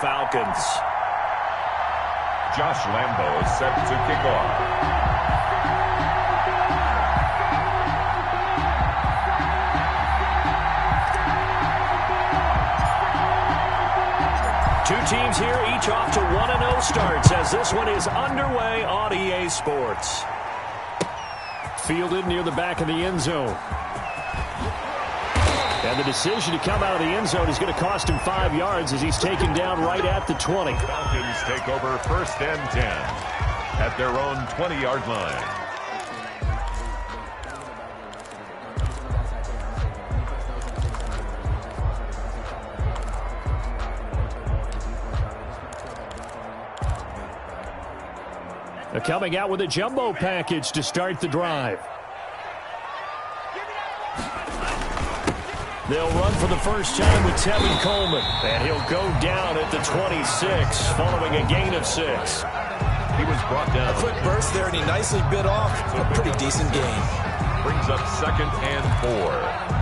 Falcons. Josh Lambo is set to kick off. Two teams here, each off to 1-0 starts as this one is underway on EA Sports. Fielded near the back of the end zone. And the decision to come out of the end zone is going to cost him 5 yards as he's taken down right at the 20. Falcons take over 1st and 10 at their own 20-yard line. They're coming out with a jumbo package to start the drive. They'll run for the first time with Tevin Coleman. And he'll go down at the 26 following a gain of 6. He was brought down. A quick burst there, and he nicely bit off a pretty decent gain. Brings up 2nd and 4.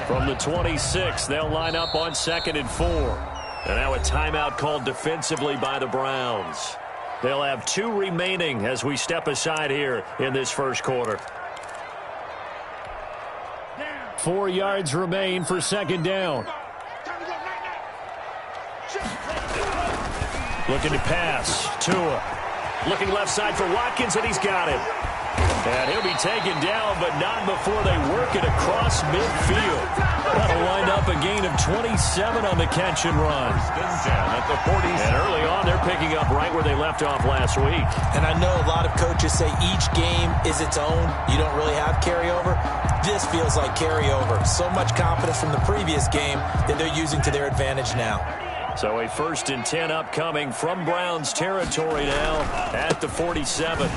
From the 26, they'll line up on 2nd and 4. And now a timeout called defensively by the Browns. They'll have 2 remaining as we step aside here in this first quarter. 4 yards remain for 2nd down. Looking to pass. Tua. Looking left side for Watkins, and he's got it. And he'll be taken down, but not before they work it across midfield. That'll wind up a gain of 27 on the catch and run. At the 40. And early on, they're picking up right where they left off last week. And I know a lot of coaches say each game is its own. You don't really have carryover. This feels like carryover. So much confidence from the previous game that they're using to their advantage now. So a 1st and 10 upcoming from Browns territory now at the 47.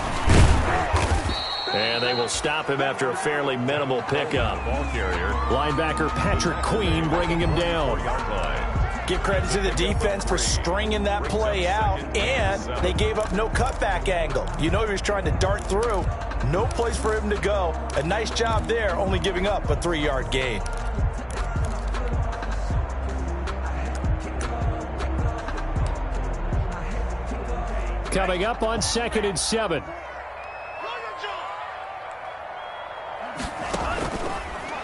And they will stop him after a fairly minimal pickup. Ball carrier. Linebacker Patrick Queen bringing him down. Give credit to the defense for stringing that play out, and they gave up no cutback angle. You know he was trying to dart through. No place for him to go. A nice job there, only giving up a 3-yard gain. Coming up on 2nd and 7.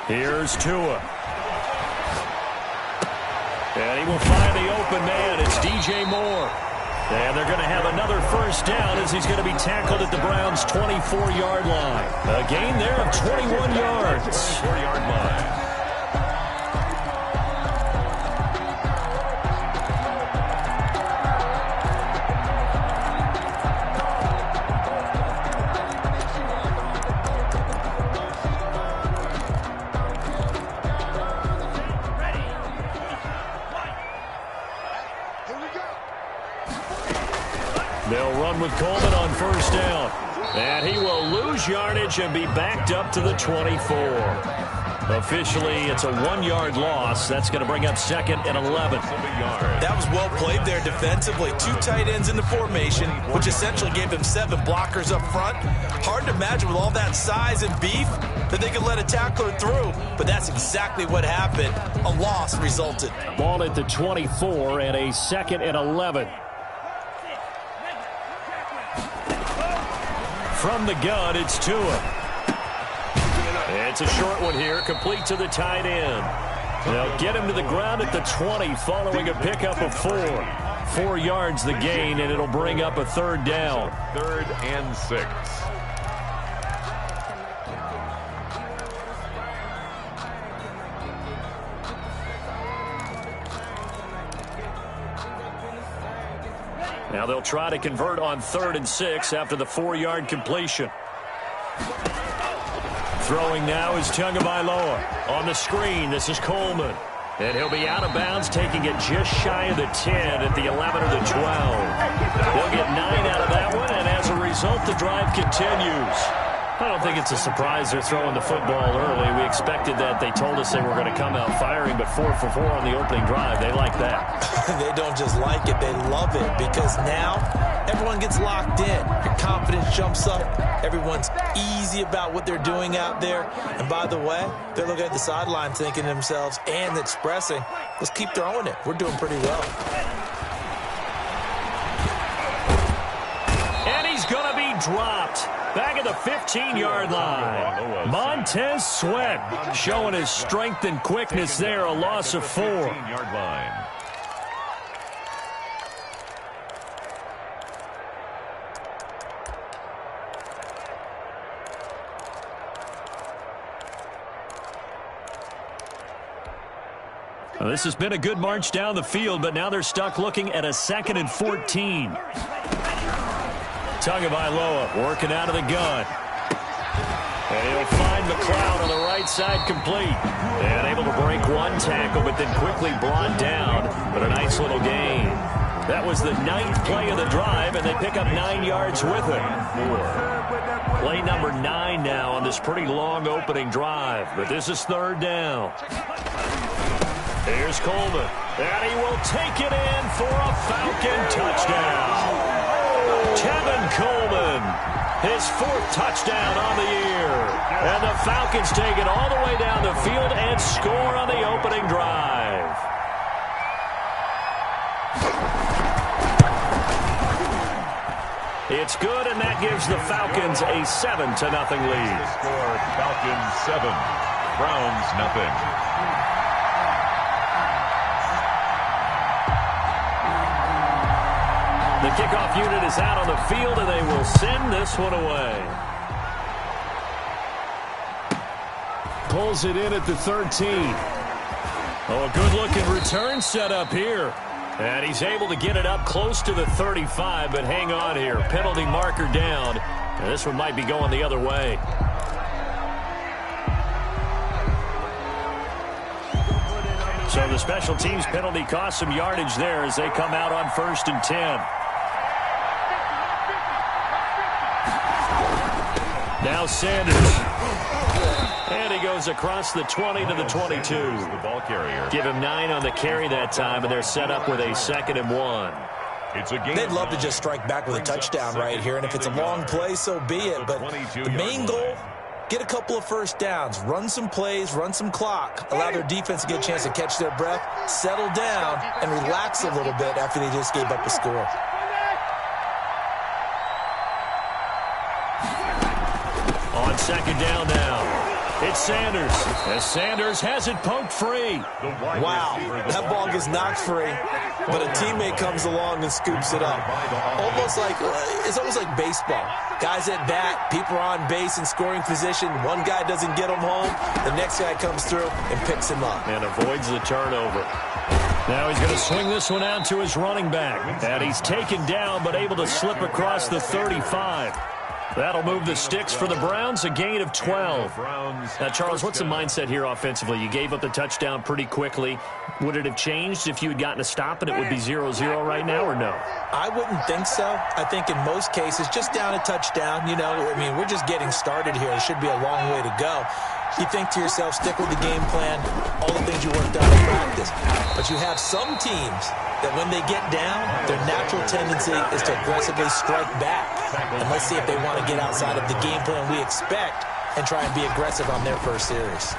Here's Tua. And he will find the open man. It's DJ Moore. And they're going to have another first down as he's going to be tackled at the Browns' 24-yard line. A gain there of 21 yards. 24-yard line. They'll run with Coleman on first down. And he will lose yardage and be backed up to the 24. Officially, it's a 1-yard loss. That's going to bring up 2nd and 11. That was well played there defensively. 2 tight ends in the formation, which essentially gave them 7 blockers up front. Hard to imagine with all that size and beef that they could let a tackler through. But that's exactly what happened. A loss resulted. Ball at the 24 and a 2nd and 11. From the gun, it's Tua. It's a short one here, complete to the tight end. They'll get him to the ground at the 20 following a pickup of 4. 4 yards the gain, and it'll bring up a 3rd down. 3rd and 6. Now they'll try to convert on 3rd and 6 after the 4-yard completion. Throwing now is Tagovailoa. On the screen, this is Coleman. And he'll be out of bounds, taking it just shy of the 10 at the 11 or the 12. They'll get 9 out of that one, and as a result, the drive continues. I don't think it's a surprise they're throwing the football early. We expected that. They told us they were going to come out firing, but 4 for 4 on the opening drive. They like that. They don't just like it, they love it, because now everyone gets locked in. Your confidence jumps up. Everyone's easy about what they're doing out there. And by the way, they're looking at the sideline thinking to themselves and expressing, let's keep throwing it. We're doing pretty well. And he's going to be dropped. Back at the 15-yard line. Montez Sweat showing his strength and quickness there. A loss of 4. 15-yard line. Well, this has been a good march down the field, but now they're stuck looking at a 2nd and 14. Tagovailoa working out of the gun. And he'll find McLeod on the right side complete. And able to break one tackle, but then quickly brought down. But a nice little gain. That was the 9th play of the drive, and they pick up 9 yards with it. Play number 9 now on this pretty long opening drive. But this is 3rd down. Here's Coleman. And he will take it in for a Falcon touchdown. Kevin Coleman, his 4th touchdown on the year. And the Falcons take it all the way down the field and score on the opening drive. It's good, and that gives the Falcons a 7-0 lead. Score, Falcons 7, Browns nothing. The kickoff unit is out on the field, and they will send this one away. Pulls it in at the 13. Oh, a good-looking return set up here. And he's able to get it up close to the 35, but hang on here. Penalty marker down. And this one might be going the other way. So the special teams penalty cost some yardage there as they come out on 1st and 10. Now Sanders. And he goes across the 20 to the 22. The ball carrier. Give him 9 on the carry that time, and they're set up with a 2nd and 1. It's a game. They'd love to just strike back with a touchdown right here, and if it's a long play, so be it. But the main goal, get a couple of first downs, run some plays, run some clock, allow their defense to get a chance to catch their breath, settle down, and relax a little bit after they just gave up a score. On 2nd down now. It's Sanders, as Sanders has it poked free. Wow, that ball gets knocked free, but a teammate comes along and scoops it up. It's almost like baseball. Guys at bat, people are on base in scoring position. One guy doesn't get him home. The next guy comes through and picks him up. And avoids the turnover. Now he's going to swing this one out to his running back. And he's taken down, but able to slip across the 35. That'll move the sticks for the Browns, a gain of 12. Now, Charles, what's the mindset here offensively? You gave up the touchdown pretty quickly. Would it have changed if you had gotten a stop and it would be 0-0 right now, or no? I wouldn't think so. I think in most cases, just down a touchdown, we're just getting started here. It should be a long way to go. You think to yourself, stick with the game plan, all the things you worked out in practice. But you have some teams that when they get down, their natural tendency is to aggressively strike back. And let's see if they want to get outside of the game plan we expect and try and be aggressive on their first series.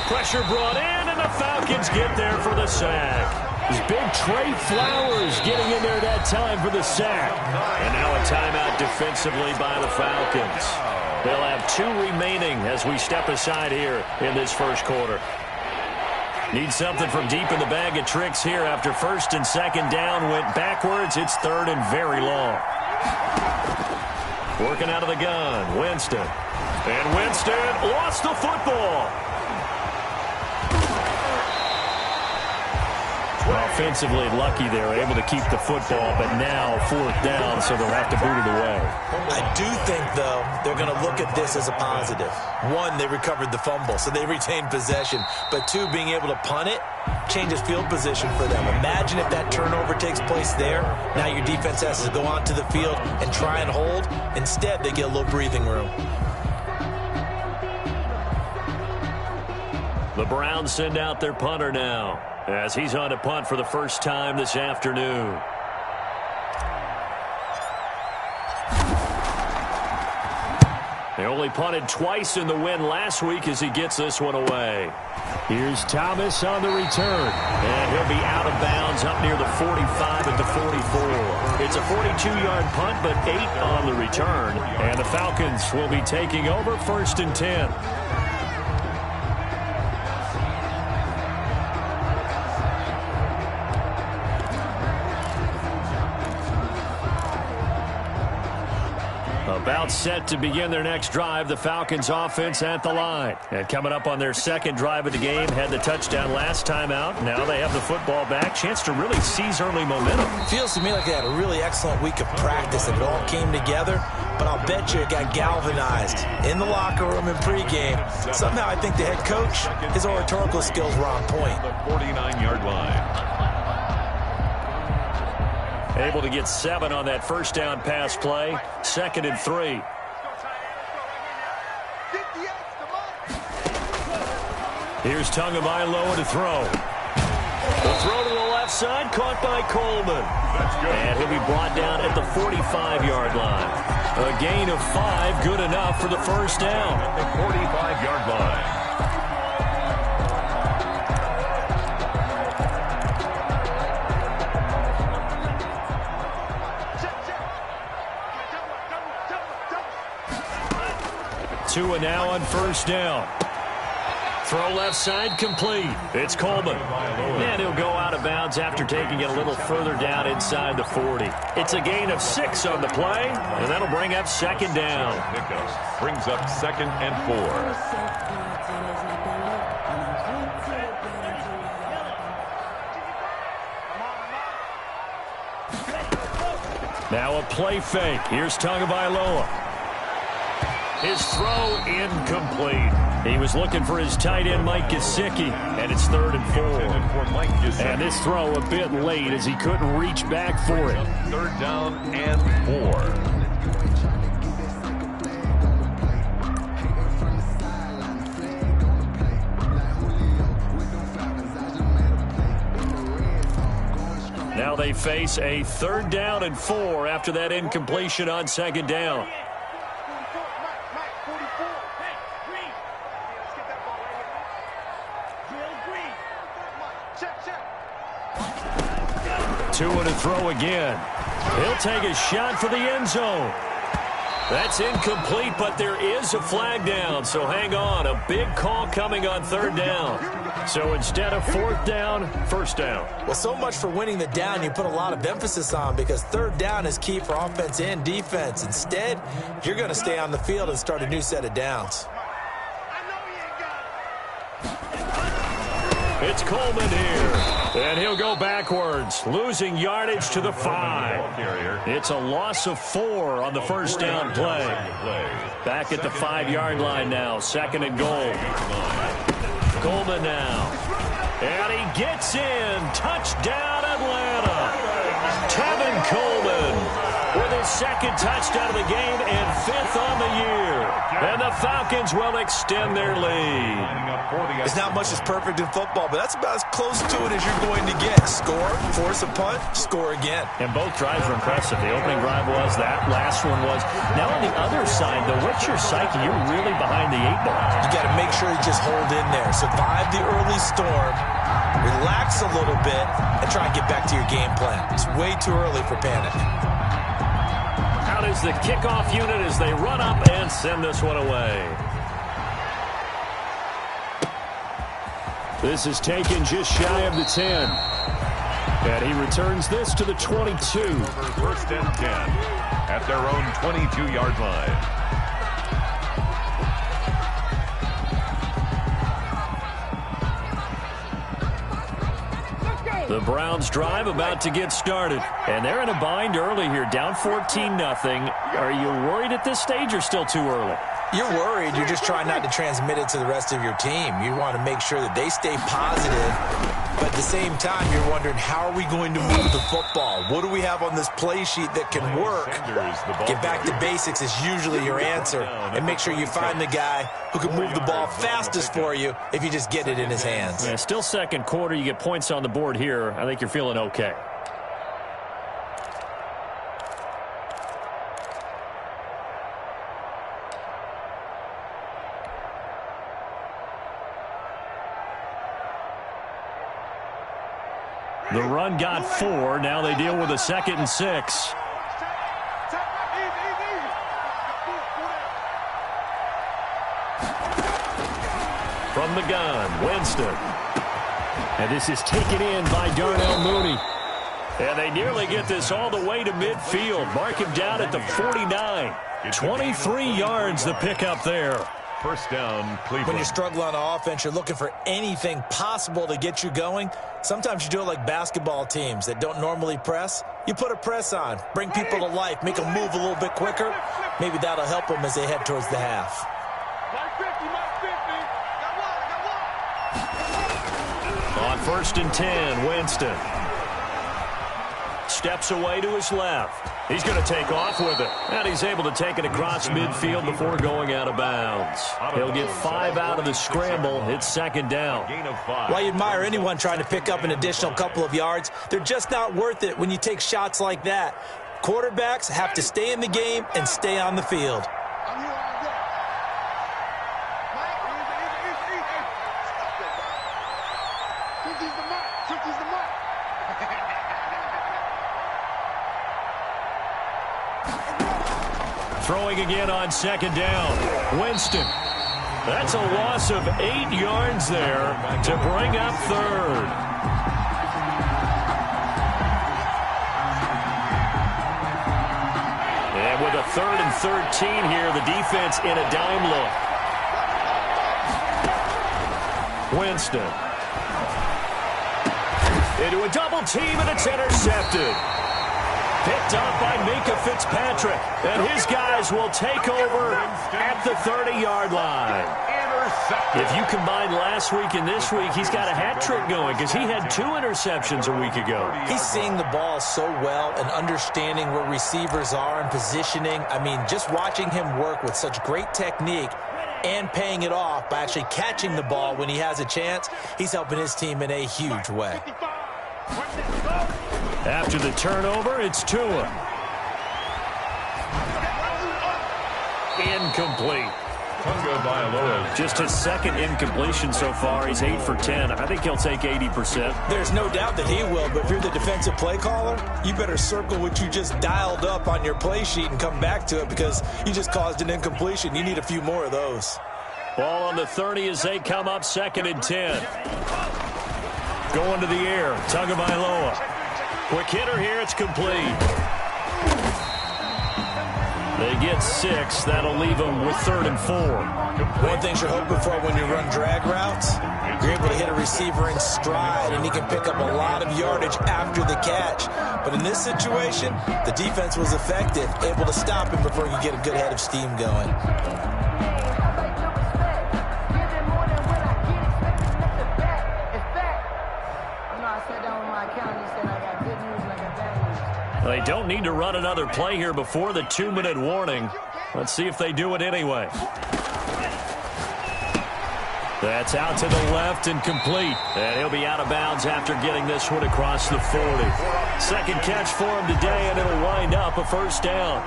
Pressure brought in, and the Falcons get there for the sack. This big Trey Flowers getting in there that time for the sack. And now a timeout defensively by the Falcons. They'll have 2 remaining as we step aside here in this first quarter. Need something from deep in the bag of tricks here after 1st and 2nd down went backwards. It's 3rd and very long. Working out of the gun, Winston. And Winston lost the football. Offensively lucky they were able to keep the football, but now 4th down, so they'll have to boot it away. I do think, though, they're going to look at this as a positive. 1, they recovered the fumble, so they retained possession. But 2, being able to punt it, changes field position for them. Imagine if that turnover takes place there. Now your defense has to go onto the field and try and hold. Instead, they get a little breathing room. The Browns send out their punter now, as he's on to punt for the first time this afternoon. They only punted twice in the win last week as he gets this one away. Here's Thomas on the return, and he'll be out of bounds up near the 45 at the 44. It's a 42-yard punt, but 8 on the return, and the Falcons will be taking over 1st and 10. About set to begin their next drive, the Falcons offense at the line. And coming up on their second drive of the game, had the touchdown last time out. Now they have the football back. Chance to really seize early momentum. Feels to me like they had a really excellent week of practice and it all came together. But I'll bet you it got galvanized in the locker room in pregame. Somehow I think the head coach, his oratorical skills were on point. The 49-yard line. Able to get 7 on that first down pass play. 2nd and 3. Here's Tagovailoa to throw. The throw to the left side, caught by Coleman. And he'll be brought down at the 45-yard line. A gain of 5, good enough for the first down. At the 45-yard line. Tua now on first down. Throw left side complete. It's Coleman. And he'll go out of bounds after taking it a little further down inside the 40. It's a gain of 6 on the play, and that'll bring up 2nd down. Brings up 2nd and 4. Now a play fake. Here's Tagovailoa. His throw incomplete. He was looking for his tight end, Mike Gesicki, and it's 3rd and 4. And this throw a bit late as he couldn't reach back for it. 3rd down and 4. Now they face a 3rd down and 4 after that incompletion on 2nd down. Tua to throw again. He'll take a shot for the end zone. That's incomplete, but there is a flag down, so hang on. A big call coming on 3rd down. So instead of 4th down, 1st down. Well, so much for winning the down you put a lot of emphasis on because 3rd down is key for offense and defense. Instead, you're going to stay on the field and start a new set of downs. It's Coleman here, and he'll go backwards, losing yardage to the 5. It's a loss of 4 on the first down play. Back at the 5-yard line now, 2nd and goal. Coleman now, and he gets in. Touchdown, Atlanta. Tevin Coleman with his 2nd touchdown of the game and 5th on the year. And the Falcons will extend their lead. It's not much as perfect in football, but that's about as close to it as you're going to get. Score, force a punt, score again. And both drives were impressive. The opening drive was, that last one was. Now on the other side, though, what's your psyche? You're really behind the 8 ball. You got to make sure you just hold in there. Survive the early storm, relax a little bit, and try and get back to your game plan. It's way too early for panic. Out is the kickoff unit as they run up and send this one away. This is taken just shy of the 10. And he returns this to the 22. 1st and 10 at their own 22-yard line. The Browns drive about to get started. And they're in a bind early here, down 14-0. Are you worried at this stage or still too early? You're worried. You're just trying not to transmit it to the rest of your team. You want to make sure that they stay positive, but at the same time, you're wondering, how are we going to move the football? What do we have on this play sheet that can work? Get back to basics is usually your answer, and make sure you find the guy who can move the ball fastest for you if you just get it in his hands. Yeah, still second quarter. You get points on the board here. I think you're feeling okay. The run got 4. Now they deal with a 2nd and 6. From the gun, Winston. And this is taken in by Darnell Mooney. And they nearly get this all the way to midfield. Mark him down at the 49. 23 yards the pickup there. First down, Cleveland. When you struggle on offense, you're looking for anything possible to get you going. Sometimes you do it like basketball teams that don't normally press. You put a press on, bring people to life, make them move a little bit quicker. Maybe that'll help them as they head towards the half. On 1st and 10, Winston. Steps away to his left. He's going to take off with it. And he's able to take it across midfield before going out of bounds. He'll get 5 out of the scramble. It's 2nd down. While you admire anyone trying to pick up an additional couple of yards, they're just not worth it when you take shots like that. Quarterbacks have to stay in the game and stay on the field. Throwing again on 2nd down. Winston. That's a loss of 8 yards there to bring up 3rd. And with a 3rd and 13 here, the defense in a dime look. Winston. Into a double team, and it's intercepted. Picked up by Minka Fitzpatrick. And his guys will take over at the 30-yard line. If you combine last week and this week, he's got a hat trick going because he had 2 interceptions a week ago. He's seeing the ball so well and understanding where receivers are and positioning. I mean, just watching him work with such great technique and paying it off by actually catching the ball when he has a chance, he's helping his team in a huge way. After the turnover, it's Tua. Incomplete. Just his 2nd incompletion so far. He's 8 for 10. I think he'll take 80%. There's no doubt that he will, but if you're the defensive play caller, you better circle what you just dialed up on your play sheet and come back to it because you just caused an incompletion. You need a few more of those. Ball on the 30 as they come up 2nd and 10. Going to the air. Tagovailoa. Quick hitter here. It's complete. They get 6. That'll leave them with 3rd and 4. One thing you're hoping for when you run drag routes, you're able to hit a receiver in stride, and he can pick up a lot of yardage after the catch. But in this situation, the defense was effective, able to stop him before you get a good head of steam going. They don't need to run another play here before the 2-minute warning. Let's see if they do it anyway. That's out to the left and complete. And he'll be out of bounds after getting this one across the 40. 2nd catch for him today, and it'll wind up a 1st down.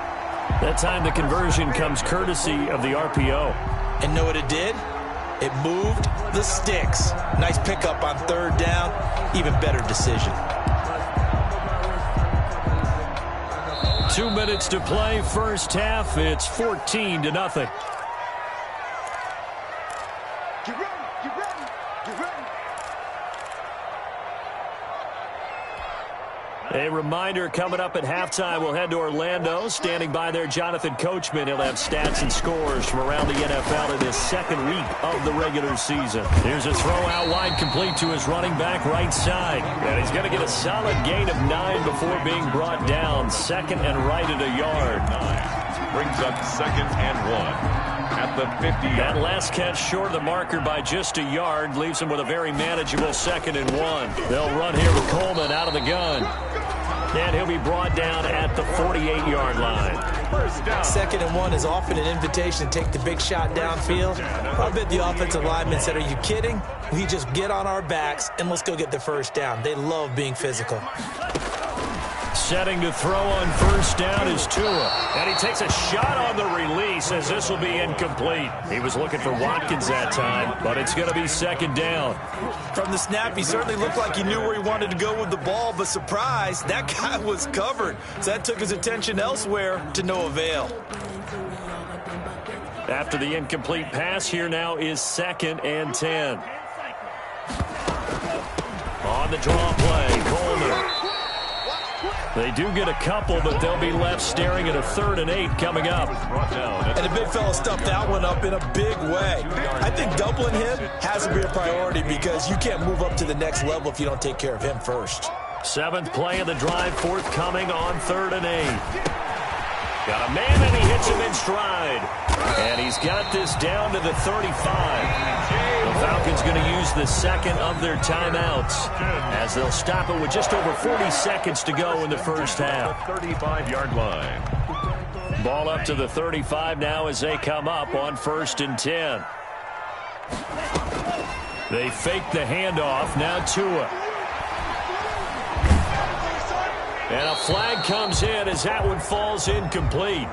That time the conversion comes courtesy of the RPO. And know what it did? It moved the sticks. Nice pickup on 3rd down. Even better decision. 2 minutes to play, 1st half. It's 14-0. A reminder, coming up at halftime, we'll head to Orlando. Standing by there, Jonathan Coachman. He'll have stats and scores from around the NFL in his 2nd week of the regular season. Here's a throw out wide, complete to his running back right side. And he's going to get a solid gain of 9 before being brought down. 2nd and right at a yard. Brings up 2nd and 1. at the 50-yard. That last catch short of the marker by just a yard leaves him with a very manageable 2nd and 1. They'll run here with Coleman out of the gun. And he'll be brought down at the 48-yard line. 2nd and 1 is often an invitation to take the big shot downfield. I bet the offensive lineman said, "Are you kidding? We just get on our backs and let's go get the first down." They love being physical. Setting to throw on 1st down is Tua. And he takes a shot on the release as this will be incomplete. He was looking for Watkins that time, but it's going to be 2nd down. From the snap, he certainly looked like he knew where he wanted to go with the ball, but surprise, that guy was covered. So that took his attention elsewhere to no avail. After the incomplete pass, here now is 2nd and 10. On the draw play, Coleman. They do get a couple, but they'll be left staring at a 3rd and 8 coming up. And the big fella stuffed that one up in a big way. I think doubling him has to be a priority because you can't move up to the next level if you don't take care of him first. 7th play of the drive, forthcoming on 3rd and 8. Got a man, and he hits him in stride. And he's got this down to the 35. The Falcons going to use the 2nd of their timeouts as they'll stop it with just over 40 seconds to go in the first half. 35-yard line. Ball up to the 35 now as they come up on 1st and 10. They fake the handoff. Now Tua. And a flag comes in as that one falls incomplete.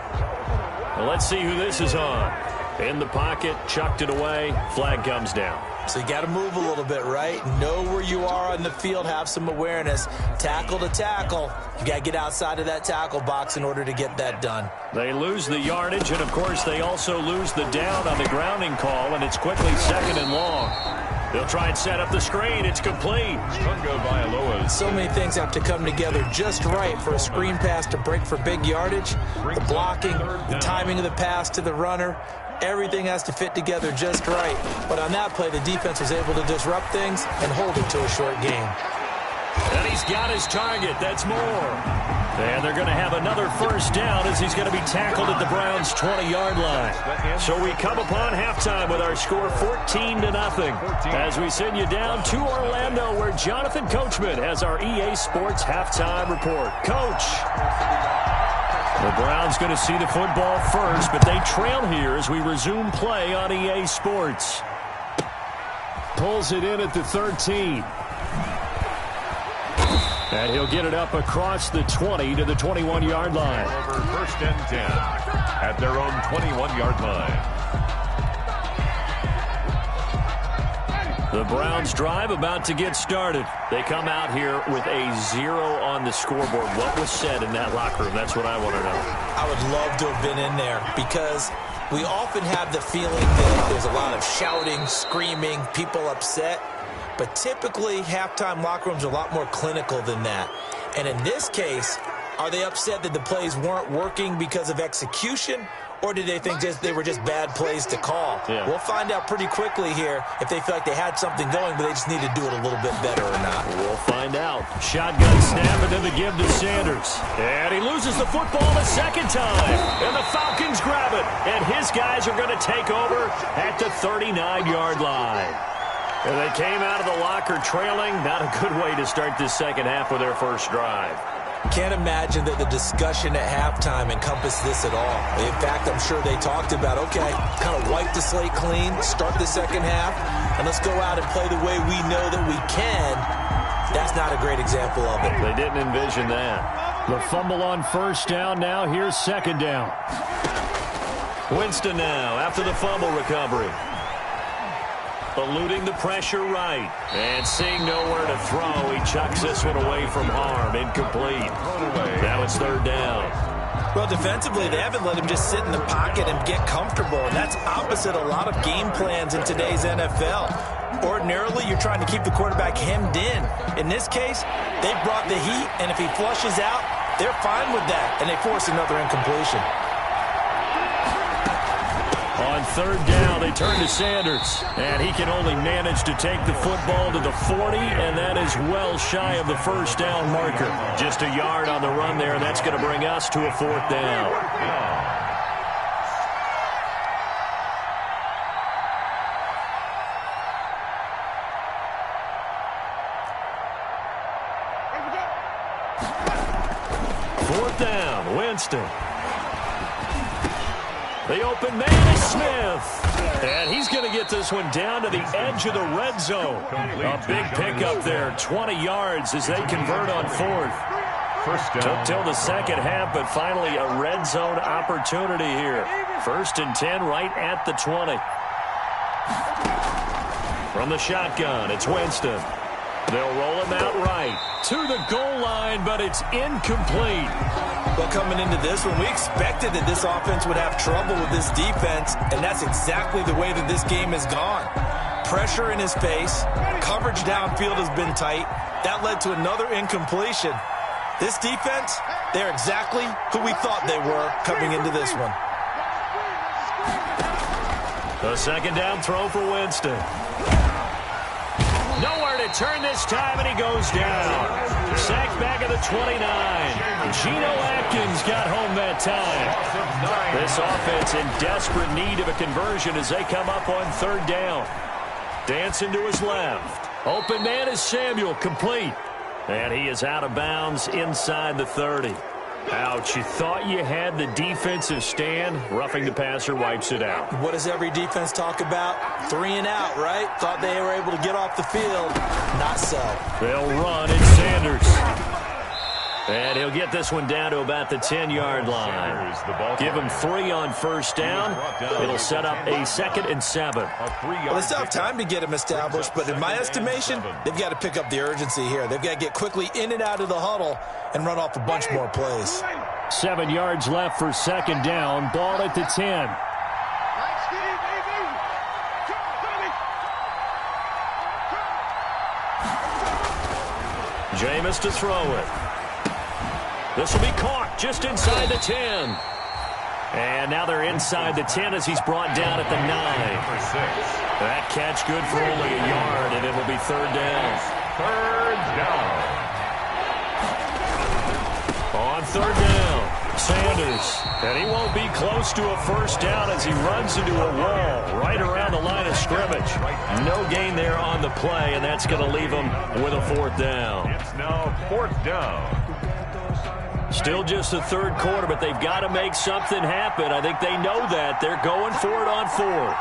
Well, let's see who this is on. In the pocket, chucked it away, flag comes down. So you got to move a little bit, right? Know where you are on the field, have some awareness. Tackle to tackle. You got to get outside of that tackle box in order to get that done. They lose the yardage, and of course they also lose the down on the grounding call, and it's quickly 2nd and long. They'll try and set up the screen. It's complete. So many things have to come together just right for a screen pass to break for big yardage. The blocking, the timing of the pass to the runner, everything has to fit together just right. But on that play, the defense was able to disrupt things and hold it to a short game. And he's got his target. That's more. And they're going to have another 1st down as he's going to be tackled at the Browns' 20-yard line. So we come upon halftime with our score 14-0 as we send you down to Orlando where Jonathan Coachman has our EA Sports halftime report. Coach. The Browns going to see the football first, but they trail here as we resume play on EA Sports. Pulls it in at the 13. And he'll get it up across the 20 to the 21-yard line. Over 1st and 10 at their own 21-yard line. The Browns drive about to get started. They come out here with a 0 on the scoreboard. What was said in that locker room? That's what I want to know. I would love to have been in there because we often have the feeling that there's a lot of shouting, screaming, people upset. But typically, halftime locker rooms are a lot more clinical than that. And in this case, are they upset that the plays weren't working because of execution? Or did they think they were just bad plays to call? Yeah. We'll find out pretty quickly here if they feel like they had something going, but they just need to do it a little bit better or not. We'll find out. Shotgun snap and then the give to Sanders. And he loses the football a 2nd time. And the Falcons grab it. And his guys are going to take over at the 39-yard line. And they came out of the locker trailing. Not a good way to start this 2nd half with their first drive. Can't imagine that the discussion at halftime encompassed this at all. In fact, I'm sure they talked about, okay, kind of wipe the slate clean, start the 2nd half, and let's go out and play the way we know that we can. That's not a great example of it. They didn't envision that. The fumble on 1st down. Now here's 2nd down. Winston now after the fumble recovery. Eluding the pressure right. And seeing nowhere to throw, he chucks this one away from harm. Incomplete. Now it's 3rd down. Well, defensively, they haven't let him just sit in the pocket and get comfortable. And that's opposite a lot of game plans in today's NFL. Ordinarily, you're trying to keep the quarterback hemmed in. In this case, they brought the heat, and if he flushes out, they're fine with that. And they force another incompletion. On 3rd down, they turn to Sanders. And he can only manage to take the football to the 40, and that is well shy of the 1st down marker. Just a yard on the run there, and that's going to bring us to a 4th down. 4th down, Winston. The open man is Smith. And he's going to get this one down to the edge of the red zone. A big pickup there, 20 yards as they convert on 4th. Took till the second half, but finally a red zone opportunity here. 1st and 10 right at the 20. From the shotgun, it's Winston. They'll roll him out right to the goal line, but it's incomplete. Well, coming into this one, we expected that this offense would have trouble with this defense, and that's exactly the way that this game has gone. Pressure in his face, coverage downfield has been tight. That led to another incompletion. This defense, they're exactly who we thought they were coming into this one. The 2nd down throw for Winston. Nowhere to turn this time, and he goes down. Sacked back at the 29. Geno Atkins got home that time. This offense in desperate need of a conversion as they come up on 3rd down. Dancing to his left. Open man is Samuel, complete. And he is out of bounds inside the 30. Ouch, you thought you had the defensive stand. Roughing the passer wipes it out. What does every defense talk about? 3 and out, right? Thought they were able to get off the field. Not so. They'll run, it's Sanders. And he'll get this one down to about the 10-yard line. Give him 3 on 1st down. It'll set up a 2nd and 7. Well, they still have time to get him established, but in my estimation, they've got to pick up the urgency here. They've got to get quickly in and out of the huddle and run off a bunch more plays. 7 yards left for 2nd down. Ball at the 10. Jameis to throw it. This will be caught just inside the 10. And now they're inside the 10 as he's brought down at the 9. That catch good for only a yard, and it will be 3rd down. 3rd down. On 3rd down, Sanders. And he won't be close to a 1st down as he runs into a wall right around the line of scrimmage. No gain there on the play, and that's going to leave him with a 4th down. It's now 4th down. Still just the 3rd quarter, but they've got to make something happen. I think they know that. They're going for it on 4th.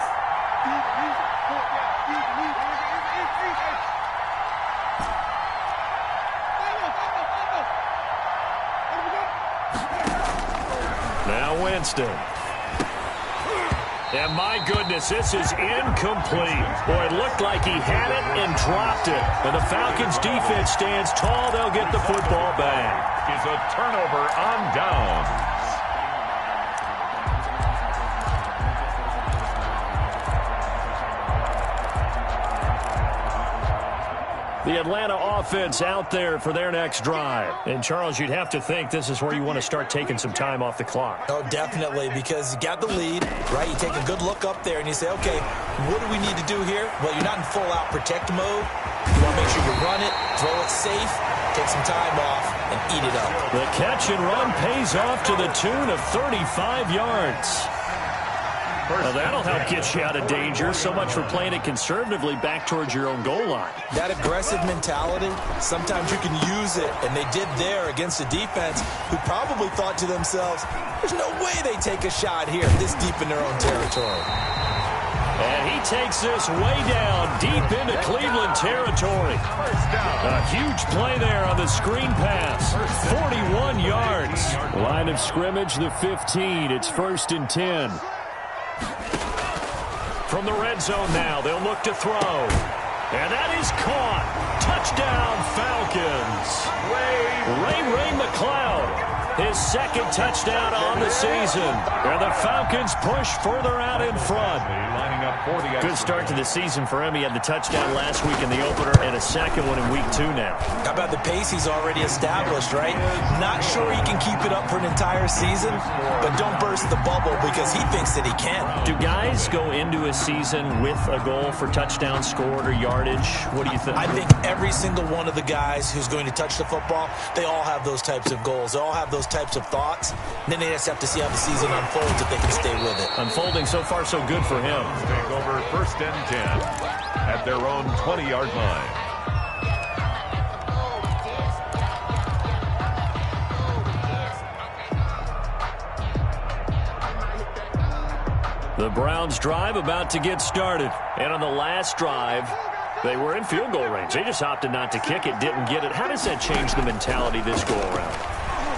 Now Winston. And my goodness, this is incomplete. Boy, it looked like he had it and dropped it. And the Falcons' defense stands tall. They'll get the football back. Is a turnover on downs. The Atlanta offense out there for their next drive. And, Charles, you'd have to think this is where you want to start taking some time off the clock. Oh, definitely, because you got the lead, right? You take a good look up there and you say, okay, what do we need to do here? Well, you're not in full-out protect mode. You want to make sure you run it, throw it safe, take some time off, and eat it up. The catch and run pays off to the tune of 35 yards. Well, that'll help get you out of danger. So much for playing it conservatively back towards your own goal line. That aggressive mentality, sometimes you can use it, and they did there against a defense who probably thought to themselves, there's no way they take a shot here this deep in their own territory. And he takes this way down, deep into Cleveland territory. A huge play there on the screen pass. 41 yards. Line of scrimmage, the 15. It's 1st and 10. From the red zone now, they'll look to throw. And that is caught. Touchdown, Falcons. Ray McLeod. His 2nd touchdown on the season. And the Falcons push further out in front. Good start to the season for him. He had the touchdown last week in the opener and a 2nd one in week 2 now. How about the pace he's already established, right? Not sure he can keep it up for an entire season, but don't burst the bubble because he thinks that he can. Do guys go into a season with a goal for touchdown scored or yardage? What do you think? I think every single one of the guys who's going to touch the football, they all have those types of goals. They all have those types of thoughts. And then they just have to see how the season unfolds if they can stay with it. Unfolding so far so good for him. Take over 1st and 10 at their own 20-yard line. The Browns drive about to get started. And on the last drive, they were in field goal range. They just opted not to kick it, didn't get it. How does that change the mentality this go around?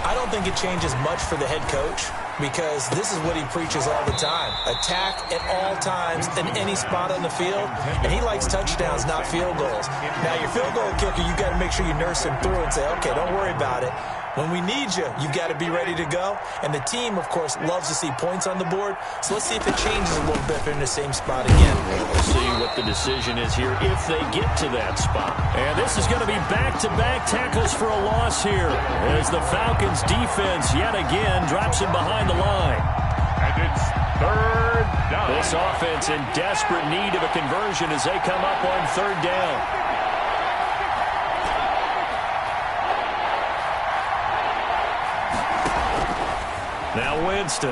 I don't think it changes much for the head coach because this is what he preaches all the time. Attack at all times in any spot on the field, and he likes touchdowns, not field goals. Now, your field goal kicker, you got to make sure you nurse him through and say, okay, don't worry about it. When we need you, you got to be ready to go. And the team, of course, loves to see points on the board. So let's see if it changes a little bit if they're in the same spot again. We'll see what the decision is here if they get to that spot. And this is going to be back-to-back tackles for a loss here as the Falcons defense yet again drops him behind the line. And it's third down. This offense in desperate need of a conversion as they come up on third down. Now Winston.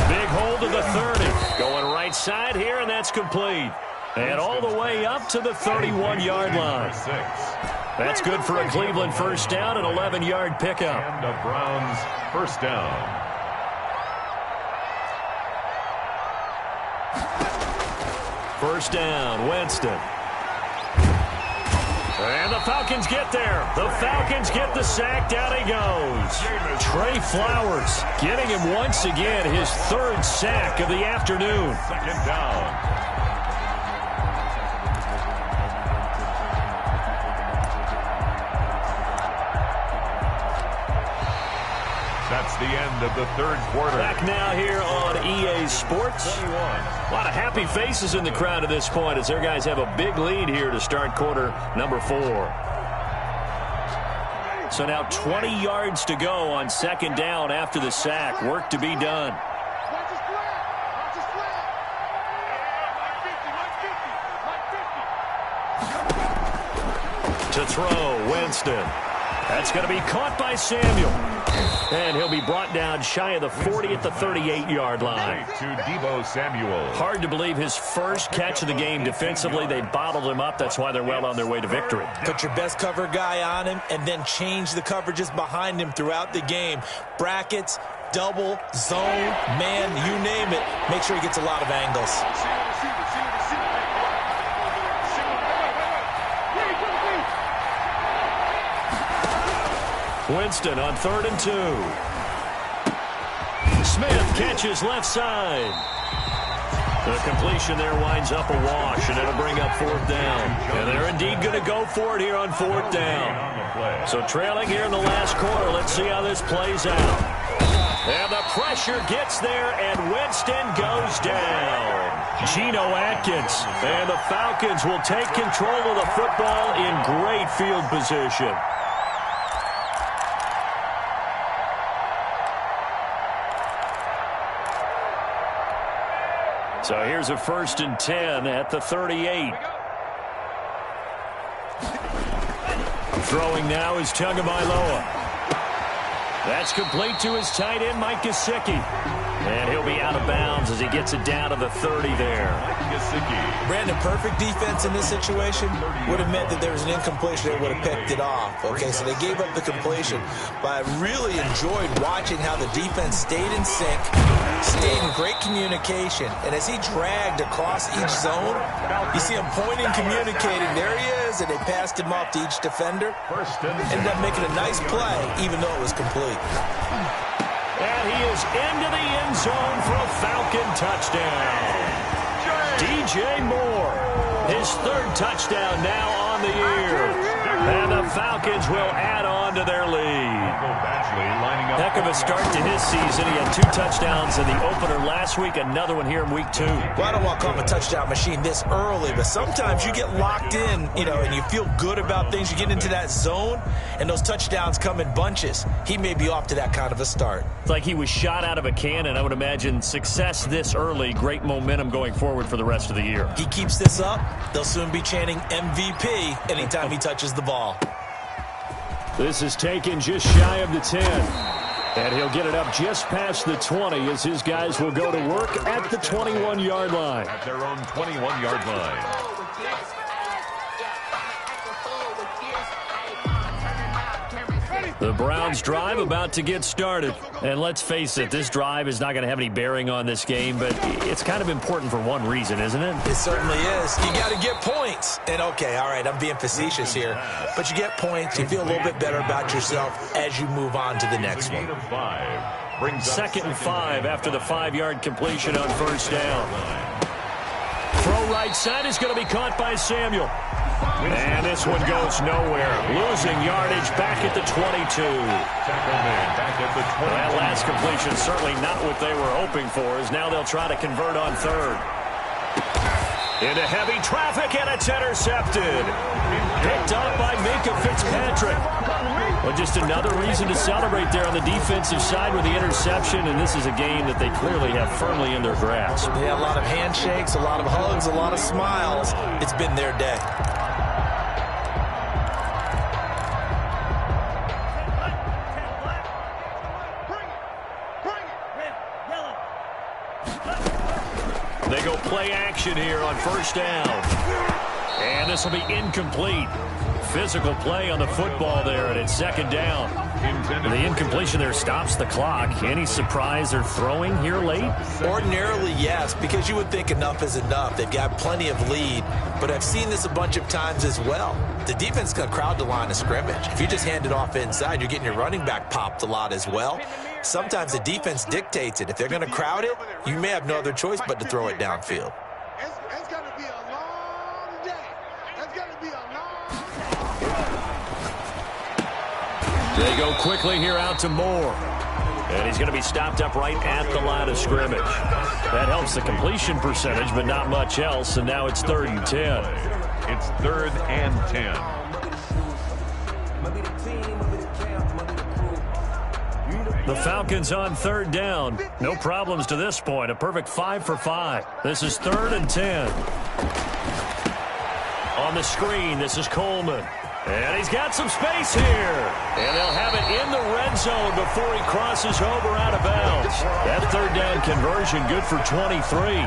Big hold to the 30. Going right side here, and that's complete. And all the way up to the 31-yard line. That's good for a Cleveland first down, an 11-yard pickup. And the Browns first down. First down, Winston. And the Falcons get there. The Falcons get the sack. Down he goes. Trey Flowers getting him once again his third sack of the afternoon. Second down. That's the end of the third quarter. Back now here on EA Sports. 21. A lot of happy faces in the crowd at this point as their guys have a big lead here to start quarter number 4. So now 20 yards to go on second down after the sack. Work to be done. To throw, Winston. That's going to be caught by Samuel. And he'll be brought down shy of the 40 at the 38-yard line. To Deebo Samuel. Hard to believe his first catch of the game defensively. They bottled him up. That's why they're well on their way to victory. Put your best cover guy on him and then change the coverages behind him throughout the game. Brackets, double, zone, man, you name it. Make sure he gets a lot of angles. Winston on 3rd and 2. Smith catches left side. The completion there winds up a wash, and it'll bring up 4th down. And they're indeed going to go for it here on 4th down. So trailing here in the last quarter. Let's see how this plays out. And the pressure gets there, and Winston goes down. Geno Atkins. And the Falcons will take control of the football in great field position. So here's a 1st and 10 at the 38. Throwing now is Tagovailoa. That's complete to his tight end, Mike Gesicki. And he'll be out of bounds as he gets it down to the 30 there. Brandon, perfect defense in this situation would have meant that there was an incompletion. They would have picked it off. Okay, so they gave up the completion. But I really enjoyed watching how the defense stayed in sync, stayed in great communication. And as he dragged across each zone, you see him pointing, communicating. There he is, and they passed him off to each defender. Ended up making a nice play, even though it was complete. And he is into the end zone for a Falcon touchdown. DJ Moore, his 3rd touchdown now on the year. And the Falcons will add on to their lead. Heck of a start to his season. He had 2 touchdowns in the opener last week, another one here in week 2. Well, I don't want to call him a touchdown machine this early, but sometimes you get locked in, and you feel good about things. You get into that zone, and those touchdowns come in bunches. He may be off to that kind of a start. It's like he was shot out of a cannon. I would imagine success this early, great momentum going forward for the rest of the year. He keeps this up, they'll soon be chanting MVP anytime he touches the ball. This is taken just shy of the 10. And he'll get it up just past the 20 as his guys will go to work at the 21-yard line. At their own 21-yard line. The Browns' drive about to get started. And let's face it, this drive is not going to have any bearing on this game, but it's kind of important for one reason, isn't it? It certainly is. You got to get points. And, okay, all right, I'm being facetious here. But you get points, you feel a little bit better about yourself as you move on to the next one. 2nd and 5 after the 5-yard completion on first down. Throw right side is going to be caught by Samuel. And this one goes nowhere. Losing yardage back at the 22. That last completion certainly not what they were hoping for, as now they'll try to convert on 3rd. Into heavy traffic, and it's intercepted. Picked up by Minka Fitzpatrick. Well, just another reason to celebrate there on the defensive side with the interception, and this is a game that they clearly have firmly in their grasp. Yeah, a lot of handshakes, a lot of hugs, a lot of smiles. It's been their day. They go play action here on first down. And this will be incomplete. Physical play on the football there, and it's 2nd down. The incompletion there stops the clock. Any surprise they're throwing here late? Ordinarily, yes, because you would think enough is enough. They've got plenty of lead, but I've seen this a bunch of times as well. The defense is going to crowd the line of scrimmage. If you just hand it off inside, you're getting your running back popped a lot as well. Sometimes the defense dictates it. If they're going to crowd it, you may have no other choice but to throw it downfield. It's going to be a long day. It's going to be a long day. They go quickly here out to Moore. And he's going to be stopped up right at the line of scrimmage. That helps the completion percentage, but not much else, and now it's 3rd and 10. It's 3rd and 10. The Falcons on 3rd down. No problems to this point. A perfect 5 for 5. This is 3rd and 10. On the screen, this is Coleman. And he's got some space here. And they'll have it in the red zone before he crosses over out of bounds. That 3rd down conversion good for 23.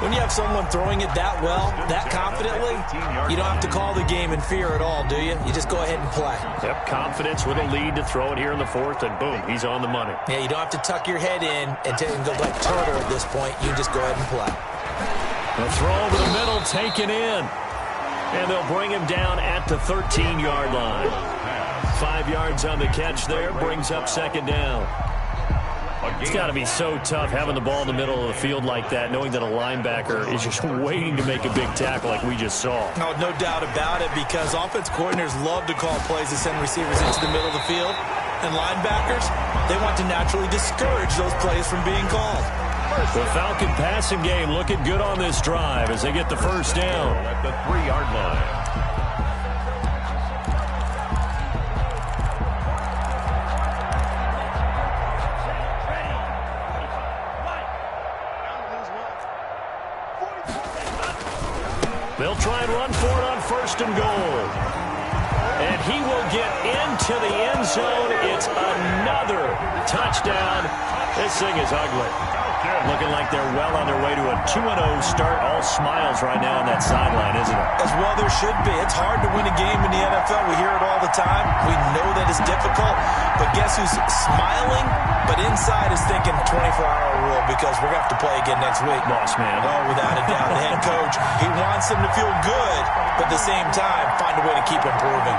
When you have someone throwing it that well, that confidently, you don't have to call the game in fear at all, do you? You just go ahead and play. Yep, confidence with a lead to throw it here in the 4th, and boom, he's on the money. Yeah, you don't have to tuck your head in and go like Turner at this point. You just go ahead and play. The throw over the middle, taken in. And they'll bring him down at the 13-yard line. 5 yards on the catch there, brings up 2nd down. It's got to be so tough having the ball in the middle of the field like that, knowing that a linebacker is just waiting to make a big tackle like we just saw. No, no doubt about it, because offense coordinators love to call plays to send receivers into the middle of the field. And linebackers, they want to naturally discourage those plays from being called. The Falcon passing game looking good on this drive as they get the first down. At the 3-yard line. They'll try and run for it on 1st and goal. And he will get into the end zone. It's another touchdown. This thing is ugly. Looking like they're well on their way to a 2-0 start. All smiles right now on that sideline, isn't it? As well there should be. It's hard to win a game in the NFL. We hear it all the time. We know that it's difficult. But guess who's smiling? But inside is thinking 24-hour rule, because we're going to have to play again next week. Boss man. Oh, without a doubt. The head coach, he wants them to feel good, but at the same time, find a way to keep improving.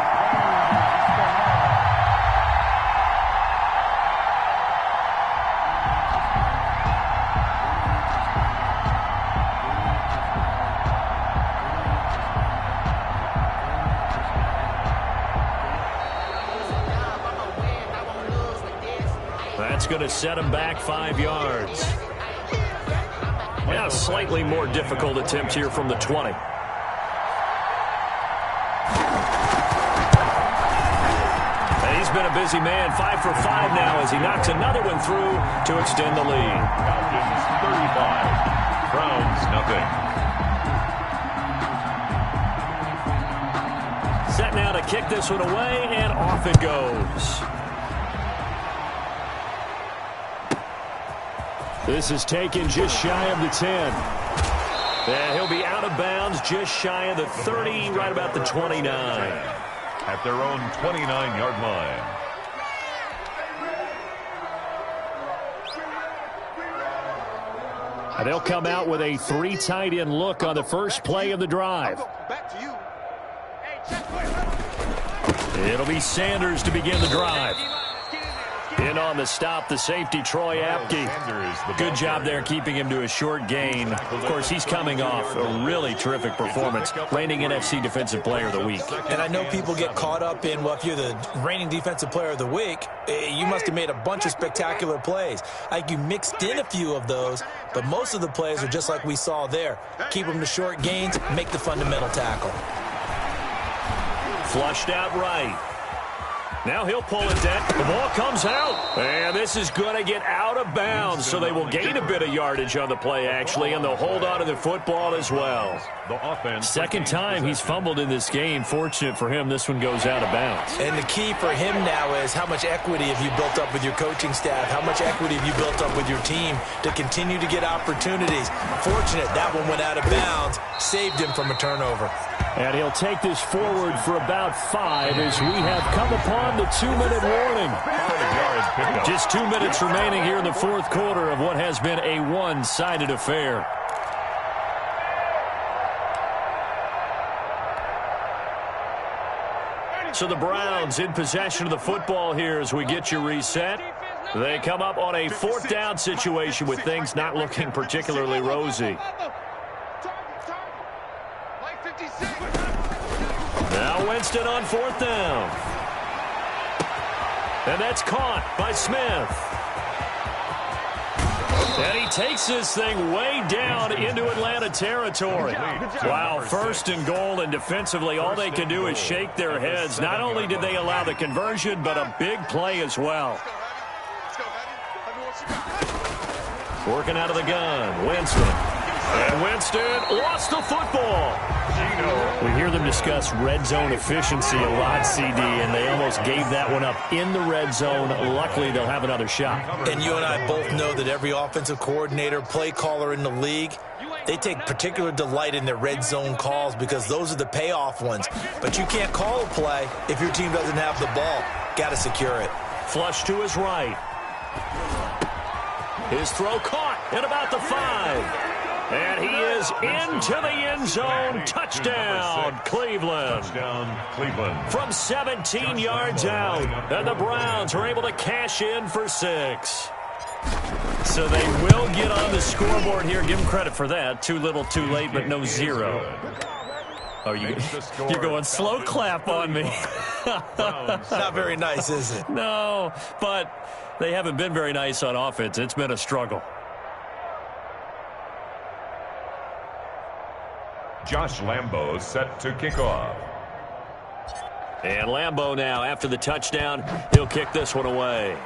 That's going to set him back 5 yards. Now, slightly more difficult attempt here from the 20. And he's been a busy man. 5 for 5 now as he knocks another one through to extend the lead. Falcons 35. Browns nothing. Set now to kick this one away, and off it goes. This is taken just shy of the 10. And he'll be out of bounds just shy of the 30, right about the 29. At their own 29-yard line. They'll come out with a 3 tight end look on the first play of the drive. Back to you. It'll be Sanders to begin the drive. In on the stop, the safety, Troy Apke. Good job there keeping him to a short gain. Of course, he's coming off a really terrific performance, reigning NFC Defensive Player of the Week. And I know people get caught up in, well, if you're the reigning Defensive Player of the Week, you must have made a bunch of spectacular plays. Like you mixed in a few of those, but most of the plays are just like we saw there. Keep them to short gains, make the fundamental tackle. Flushed out right. Now he'll pull it down. The ball comes out. And this is going to get out of bounds, so they will gain a bit of yardage on the play, actually, and they'll hold on to the football as well. Second time he's fumbled in this game. Fortunate for him, this one goes out of bounds. And the key for him now is how much equity have you built up with your coaching staff? How much equity have you built up with your team to continue to get opportunities? Fortunate that one went out of bounds, saved him from a turnover. And he'll take this forward for about 5 as we have come upon the 2-minute warning. Just 2 minutes remaining here in the fourth quarter of what has been a one-sided affair. So the Browns in possession of the football here as we get you reset. They come up on a 4th down situation with things not looking particularly rosy. Now Winston on 4th down. And that's caught by Smith. And he takes this thing way down into Atlanta territory. Wow, 1st and goal, and defensively all they can do is shake their heads. Not only did they allow the conversion, but a big play as well. Working out of the gun, Winston. And Winston lost the football. We hear them discuss red zone efficiency a lot, CD, and they almost gave that one up in the red zone. Luckily, they'll have another shot. And you and I both know that every offensive coordinator, play caller in the league, they take particular delight in their red zone calls because those are the payoff ones. But you can't call a play if your team doesn't have the ball. Got to secure it. Flush to his right. His throw caught at about the 5. And he is into the end zone. Touchdown, Cleveland. Touchdown, Cleveland. From 17 yards out. And the Browns are able to cash in for 6. So they will get on the scoreboard here. Give them credit for that. Too little, too late, but no 0. Oh, you're going slow clap on me. Not very nice, is it? No, but they haven't been very nice on offense. It's been a struggle. Josh Lambo set to kick off. And Lambo now, after the touchdown, he'll kick this one away.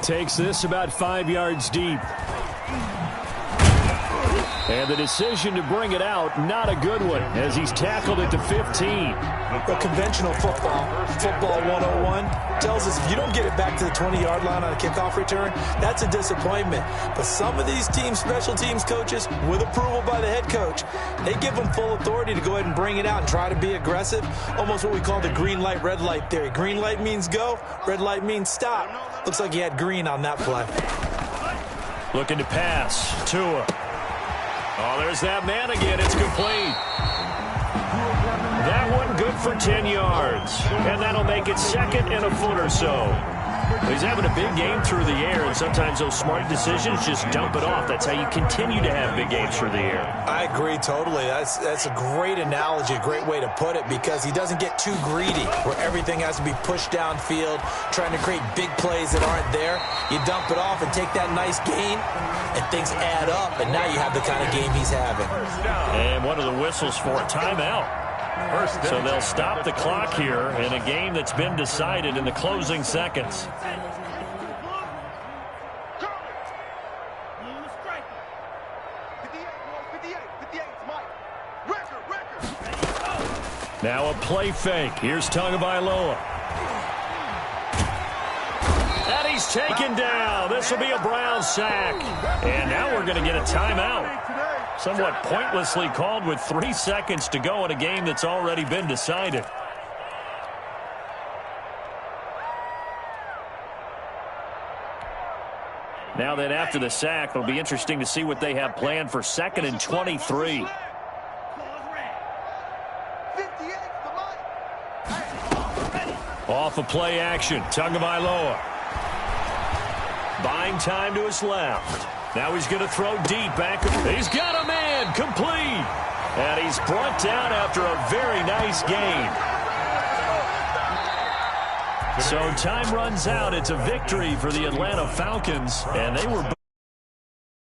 Takes this about 5 yards deep. And the decision to bring it out, not a good one, as he's tackled it to 15. Well, conventional football 101, tells us if you don't get it back to the 20-yard line on a kickoff return, that's a disappointment. But some of these teams, special teams coaches, with approval by the head coach, they give them full authority to go ahead and bring it out and try to be aggressive, almost what we call the green light, red light theory. Green light means go, red light means stop. Looks like he had green on that play. Looking to pass. Tua. Oh, there's that man again. It's complete. That one good for 10 yards. And that'll make it 2nd and a foot or so. He's having a big game through the air, and sometimes those smart decisions just dump it off. That's how you continue to have big games through the air. I agree totally. That's a great analogy, a great way to put it, because he doesn't get too greedy where everything has to be pushed downfield, trying to create big plays that aren't there. You dump it off and take that nice gain, and things add up, and now you have the kind of game he's having. And what are the whistles for? Timeout. So they'll stop the clock here in a game that's been decided in the closing seconds. Now a play fake. Here's Tagovailoa. And he's taken down. This will be a Browns sack. And now we're going to get a timeout. Somewhat pointlessly called with 3 seconds to go in a game that's already been decided. Now then, after the sack, it'll be interesting to see what they have planned for 2nd and 23. Off of play action, Tagovailoa. Buying time to his left. Now he's going to throw deep back. He's got a man, complete. And he's brought down after a very nice gain. So time runs out. It's a victory for the Atlanta Falcons, and they were